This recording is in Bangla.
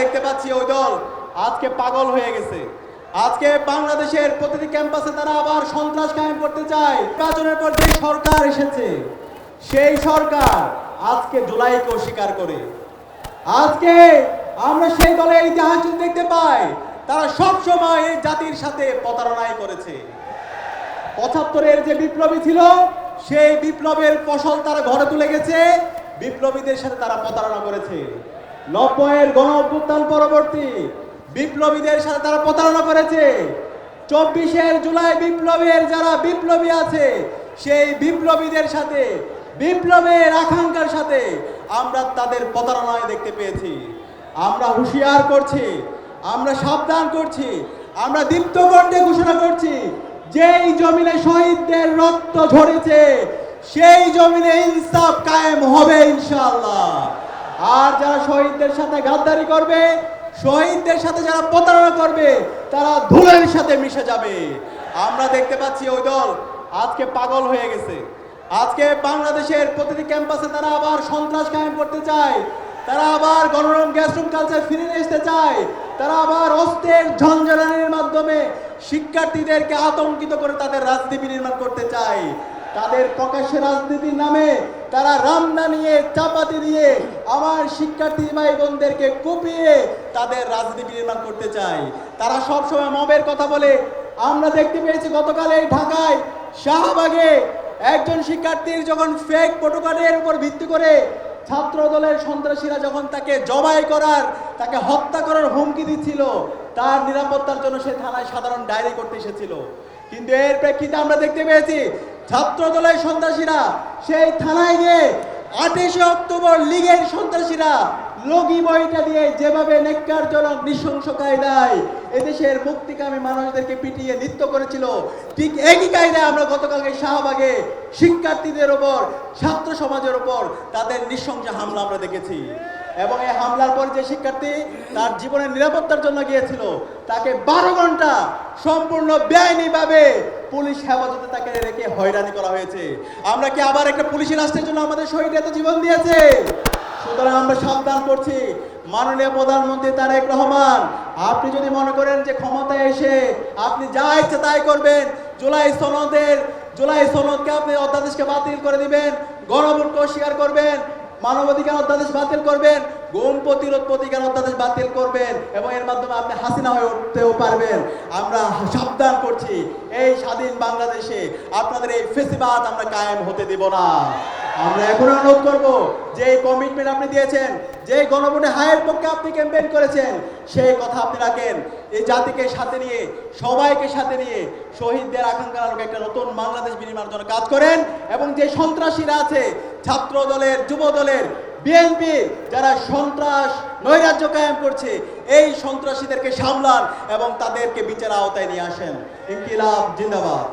দেখতে পাচ্ছি ওই দল আজকে পাগল হয়ে গেছে। আজকে বাংলাদেশের প্রতিটি ক্যাম্পাসে তারা আবার সন্ত্রাস কায়েম করতে চায়। নির্বাচনের পর যে সরকার এসেছে সেই সরকার আজকে জুলাইকে অস্বীকার করে। আজকে আমরা সেই দলের ইতিহাস দেখতে পাই, তারা সবসময় এই জাতির সাথে প্রতারণাই করেছে। ৭৫-এর যে বিপ্লবী ছিল সেই বিপ্লবের ফসল তারা ঘরে তুলে গেছে, বিপ্লবীদের সাথে তারা প্রতারণা করেছে। ৯০-এর গণ অভ্যুত্থান পরবর্তী বিপ্লবীদের সাথে তারা প্রতারণা করেছে। ২৪-এর জুলাই বিপ্লবের যারা বিপ্লবী আছে সেই বিপ্লবীদের সাথে, বিপ্লবের আকাঙ্ক্ষার সাথে আমরা তাদের প্রতারণায় দেখতে পেয়েছি। আমরা হুঁশিয়ার করছি, আমরা সাবধান করছি, আমরা দীপ্ত কণ্ঠে ঘোষণা করছি, যেই জমিনে শহীদদের রক্ত ঝরেছে সেই জমিনে ইনসাফ কায়েম হবে ইনশাআল্লাহ। আর যারা শহীদদের সাথে গাদ্দারি করবে, শহীদদের সাথে যারা প্রতারণা করবে, তারা ধুলোর সাথে মিশে যাবে। আমরা দেখতে পাচ্ছি ওই দল আজকে পাগল হয়ে গেছে। আজকে বাংলাদেশের প্রতিটি ক্যাম্পাসে তারা আবার সন্ত্রাস কায়েম করতে চায়, তারা আবার গণরম গ্যাসরুম কালচার ফিরে আসতে চায়, তারা আবার অস্ত্রের ঝঞ্ঝানির মাধ্যমে শিক্ষার্থীদেরকে আতঙ্কিত করে তাদের রাজনীতি নির্মাণ করতে চায়। তাদের প্রকাশ্যে রাজনীতির নামে তারা রামদা নিয়ে, চাপাতি দিয়ে আমার শিক্ষার্থী ভাই বোনদেরকে কুপিয়ে তাদের রাজনীতি নির্মাণ করতে চায়। তারা সবসময় মবের কথা বলে। আমরা দেখতে পেয়েছি গতকাল এই ঢাকায় শাহবাগে একজন শিক্ষার্থীর যখন ফেক ফটোকার্ডের উপর ভিত্তি করে ছাত্র দলের সন্ত্রাসীরা যখন তাকে জবাই করার, তাকে হত্যা করার হুমকি দিচ্ছিল, তার নিরাপত্তার জন্য সে থানায় সাধারণ ডায়েরি করতে এসেছিল। কিন্তু এর প্রেক্ষিতে আমরা দেখতে পেয়েছি ছাত্র দলের সন্ত্রাসীরা সেই থানায় গিয়ে ২৮ অক্টোবর লীগের সন্ত্রাসীরা লগি বইটা দিয়ে যেভাবে নেককারজনক নৃশংস কায়দায় এদেশের মুক্তিকামী মানুষদেরকে পিটিয়ে নৃত্য করেছিল, ঠিক একই কায়দায় আমরা গতকালকে শাহবাগে শিক্ষার্থীদের ওপর, ছাত্র সমাজের ওপর তাদের নৃশংস হামলা আমরা দেখেছি। এবং এই হামলার পর যে শিক্ষার্থী তার জীবনের নিরাপত্তার জন্য গিয়েছিল, তাকে ১২ ঘন্টা সম্পূর্ণ বেআইনিভাবে পুলিশ হেফাজতে তাকে রেখে হয়রানি করা হয়েছে। আমরা কি আবার একটা পুলিশি রাষ্ট্রের জন্য আমাদের শহীদ এত জীবন দিয়েছে? সুতরাং আমরা সাবধান করছি, মাননীয় প্রধানমন্ত্রী তারেক রহমান, আপনি যদি মনে করেন যে ক্ষমতায় এসে আপনি যা ইচ্ছে তাই করবেন, জুলাই সনদকে আপনি অধ্যাদেশকে বাতিল করে দিবেন, গণভোটকে অস্বীকার করবেন, মানবাধিকার অধ্যাদেশ বাতিল করবেন, গুম প্রতিরোধ প্রতিকার অধ্যাদেশ বাতিল করবেন এবং এর মাধ্যমে আপনি হাসিনা হয়ে উঠতেও পারবেন। আমরা সাবধান করছি, এই স্বাধীন বাংলাদেশে আপনাদের এই ফেসিবাদ আমরা কায়েম হতে দেব না। আমরা এখন অনুরোধ করব, যে কমিটমেন্ট আপনি দিয়েছেন, যে গণভোটে হায়ের পক্ষে আপনি ক্যাম্পেইন করেছেন, সেই কথা আপনি রাখেন। এই জাতিকে সাথে নিয়ে, সবাইকে সাথে নিয়ে শহীদদের আকাঙ্ক্ষার আলোকে একটা নতুন বাংলাদেশ বিনির্মাণের জন্য কাজ করেন। এবং যে সন্ত্রাসীরা আছে, ছাত্র দলের, যুব দলের, বিএনপি যারা সন্ত্রাস নৈরাজ্য কায়েম করছে, এই সন্ত্রাসীদেরকে সামলান এবং তাদেরকে বিচার আওতায় নিয়ে আসেন। ইনকিলাব জিন্দাবাদ।